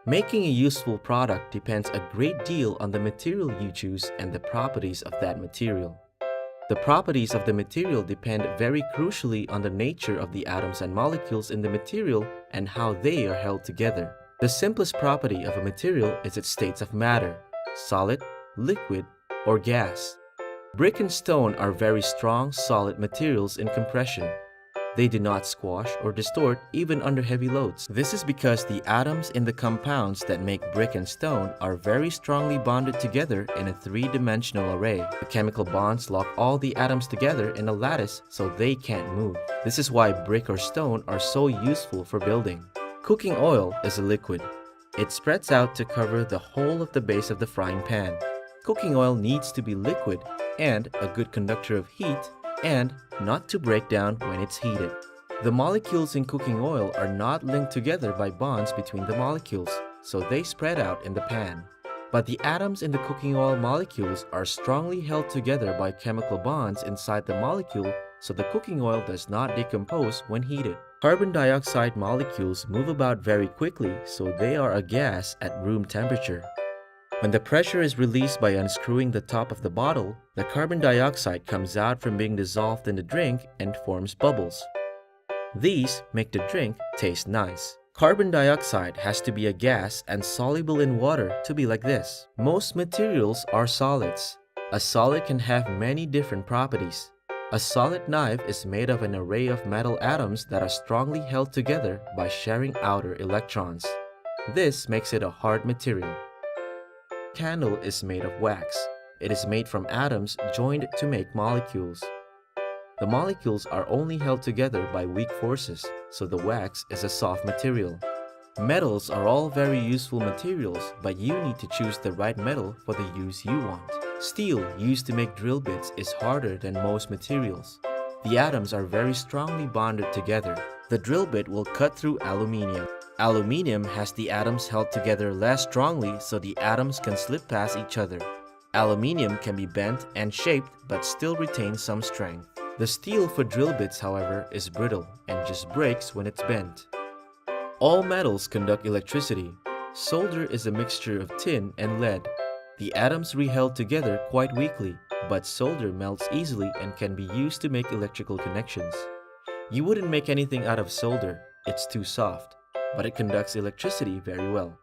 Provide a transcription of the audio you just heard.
Making a useful product depends a great deal on the material you choose and the properties of that material. The properties of the material depend very crucially on the nature of the atoms and molecules in the material and how they are held together. The simplest property of a material is its states of matter: solid, liquid, or gas. Brick and stone are very strong, solid materials in compression. They do not squash or distort even under heavy loads. This is because the atoms in the compounds that make brick and stone are very strongly bonded together in a three-dimensional array. The chemical bonds lock all the atoms together in a lattice so they can't move. This is why brick or stone are so useful for building. Cooking oil is a liquid. It spreads out to cover the whole of the base of the frying pan. Cooking oil needs to be liquid and a good conductor of heat, and not to break down when it's heated. The molecules in cooking oil are not linked together by bonds between the molecules, so they spread out in the pan. But the atoms in the cooking oil molecules are strongly held together by chemical bonds inside the molecule, so the cooking oil does not decompose when heated. Carbon dioxide molecules move about very quickly, so they are a gas at room temperature. When the pressure is released by unscrewing the top of the bottle, the carbon dioxide comes out from being dissolved in the drink and forms bubbles. These make the drink taste nice. Carbon dioxide has to be a gas and soluble in water to be like this. Most materials are solids. A solid can have many different properties. A solid knife is made of an array of metal atoms that are strongly held together by sharing outer electrons. This makes it a hard material. Candle is made of wax. It is made from atoms joined to make molecules. The molecules are only held together by weak forces, so the wax is a soft material. Metals are all very useful materials, but you need to choose the right metal for the use you want. Steel used to make drill bits is harder than most materials. The atoms are very strongly bonded together. The drill bit will cut through aluminium. Aluminium has the atoms held together less strongly, so the atoms can slip past each other. Aluminium can be bent and shaped but still retain some strength. The steel for drill bits, however, is brittle and just breaks when it's bent. All metals conduct electricity. Solder is a mixture of tin and lead. The atoms re-held together quite weakly, but solder melts easily and can be used to make electrical connections. You wouldn't make anything out of solder, it's too soft, but it conducts electricity very well.